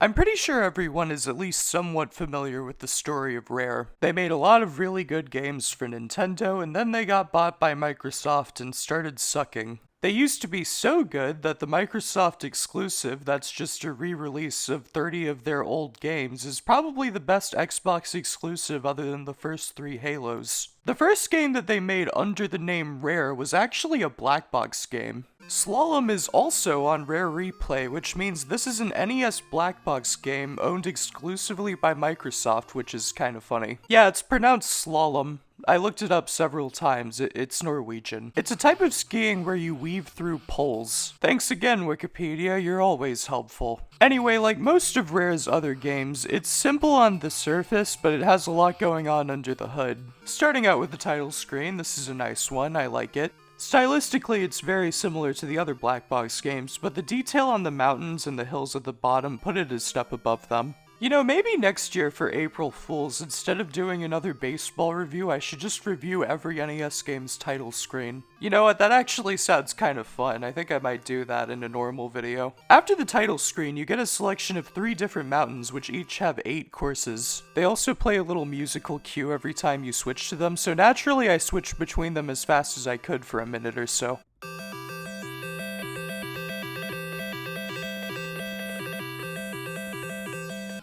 I'm pretty sure everyone is at least somewhat familiar with the story of Rare. They made a lot of really good games for Nintendo, and then they got bought by Microsoft and started sucking. They used to be so good that the Microsoft exclusive, that's just a re-release of 30 of their old games, is probably the best Xbox exclusive other than the first 3 Halos. The first game that they made under the name Rare was actually a black box game. Slalom is also on Rare Replay, which means this is an NES black box game owned exclusively by Microsoft, which is kind of funny. Yeah, it's pronounced Slalom. I looked it up several times. It's Norwegian. It's a type of skiing where you weave through poles. Thanks again, Wikipedia, you're always helpful. Anyway, like most of Rare's other games, it's simple on the surface, but it has a lot going on under the hood. Starting out with the title screen, this is a nice one, I like it. Stylistically, it's very similar to the other black box games, but the detail on the mountains and the hills at the bottom put it a step above them. You know, maybe next year for April Fools, instead of doing another baseball review, I should just review every NES game's title screen. You know what, that actually sounds kind of fun. I think I might do that in a normal video. After the title screen, you get a selection of 3 different mountains, which each have 8 courses. They also play a little musical cue every time you switch to them, so naturally I switched between them as fast as I could for a minute or so.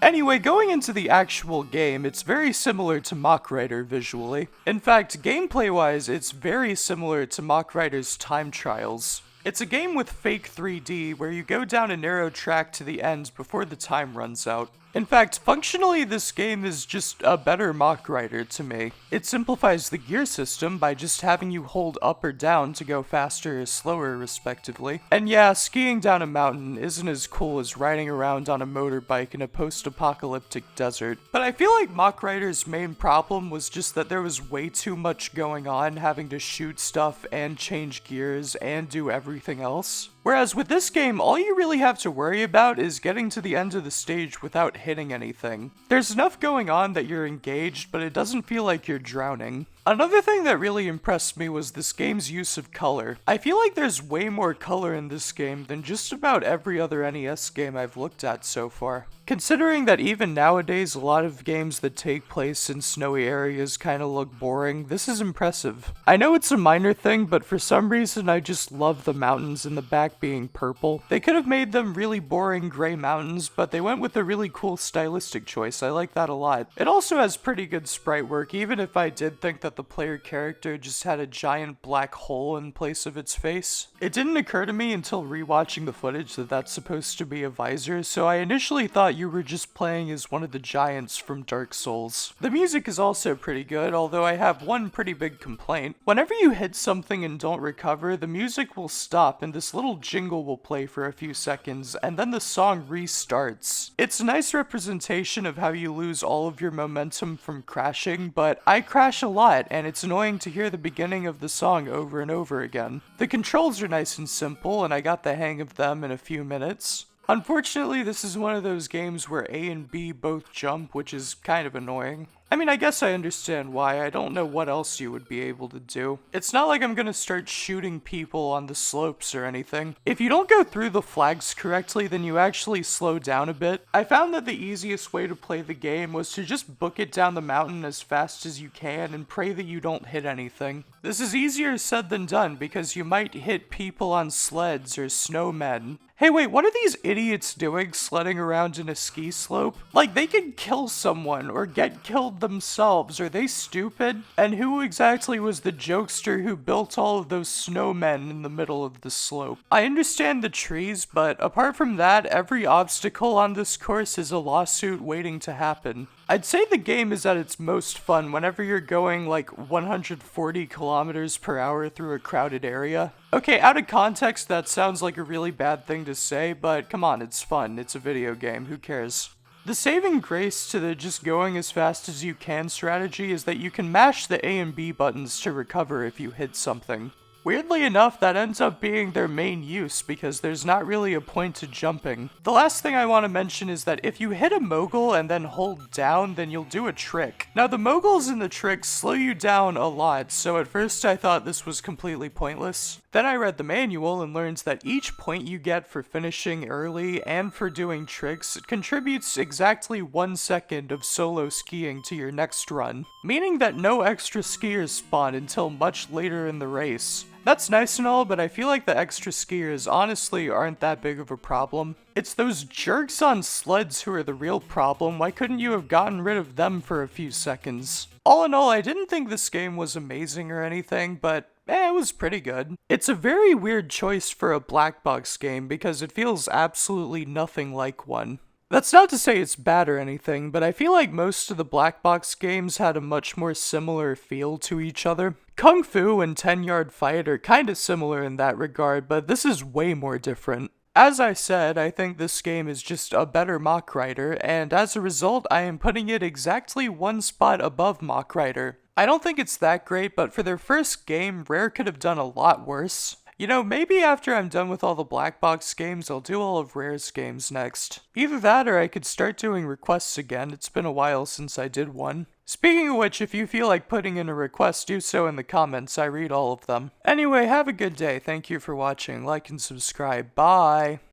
Anyway, going into the actual game, it's very similar to Mach Rider visually. In fact, gameplay-wise, it's very similar to Mach Rider's Time Trials. It's a game with fake 3D where you go down a narrow track to the end before the time runs out. In fact, functionally this game is just a better Mach Rider to me. It simplifies the gear system by just having you hold up or down to go faster or slower respectively. And yeah, skiing down a mountain isn't as cool as riding around on a motorbike in a post-apocalyptic desert. But I feel like Mach Rider's main problem was just that there was way too much going on, having to shoot stuff and change gears and do everything else. Whereas with this game, all you really have to worry about is getting to the end of the stage without hitting anything. There's enough going on that you're engaged, but it doesn't feel like you're drowning. Another thing that really impressed me was this game's use of color. I feel like there's way more color in this game than just about every other NES game I've looked at so far. Considering that even nowadays a lot of games that take place in snowy areas kinda look boring, this is impressive. I know it's a minor thing, but for some reason I just love the mountains in the back being purple. They could have made them really boring gray mountains, but they went with a really cool stylistic choice. I like that a lot. It also has pretty good sprite work, even if I did think that the player character just had a giant black hole in place of its face. It didn't occur to me until rewatching the footage that that's supposed to be a visor, so I initially thought you were just playing as one of the giants from Dark Souls. The music is also pretty good, although I have one pretty big complaint. Whenever you hit something and don't recover, the music will stop and this little jingle will play for a few seconds, and then the song restarts. It's a nice representation of how you lose all of your momentum from crashing, but I crash a lot, and it's annoying to hear the beginning of the song over and over again. The controls are nice and simple, and I got the hang of them in a few minutes. Unfortunately, this is one of those games where A and B both jump, which is kind of annoying. I mean, I guess I understand why. I don't know what else you would be able to do. It's not like I'm gonna start shooting people on the slopes or anything. If you don't go through the flags correctly, then you actually slow down a bit. I found that the easiest way to play the game was to just book it down the mountain as fast as you can and pray that you don't hit anything. This is easier said than done because you might hit people on sleds or snowmen. Hey wait, what are these idiots doing sledding around in a ski slope? Like, they could kill someone or get killed themselves. Are they stupid? And who exactly was the jokester who built all of those snowmen in the middle of the slope? I understand the trees, but apart from that, every obstacle on this course is a lawsuit waiting to happen. I'd say the game is at its most fun whenever you're going like 140 kilometers per hour through a crowded area. Okay, out of context, that sounds like a really bad thing to say, but come on, it's fun. It's a video game. Who cares? The saving grace to the just going as fast as you can strategy is that you can mash the A and B buttons to recover if you hit something. Weirdly enough, that ends up being their main use because there's not really a point to jumping. The last thing I want to mention is that if you hit a mogul and then hold down, then you'll do a trick. Now the moguls in the tricks slow you down a lot, so at first I thought this was completely pointless. Then I read the manual and learned that each point you get for finishing early and for doing tricks contributes exactly 1 second of solo skiing to your next run, meaning that no extra skiers spawn until much later in the race. That's nice and all, but I feel like the extra skiers honestly aren't that big of a problem. It's those jerks on sleds who are the real problem. Why couldn't you have gotten rid of them for a few seconds? All in all, I didn't think this game was amazing or anything, but it was pretty good. It's a very weird choice for a black box game because it feels absolutely nothing like one. That's not to say it's bad or anything, but I feel like most of the black box games had a much more similar feel to each other. Kung Fu and 10-Yard Fight are kinda similar in that regard, but this is way more different. As I said, I think this game is just a better Mach Rider, and as a result, I am putting it exactly 1 spot above Mach Rider. I don't think it's that great, but for their first game, Rare could have done a lot worse. You know, maybe after I'm done with all the black box games, I'll do all of Rare's games next. Either that or I could start doing requests again. It's been a while since I did one. Speaking of which, if you feel like putting in a request, do so in the comments. I read all of them. Anyway, have a good day. Thank you for watching. Like and subscribe. Bye!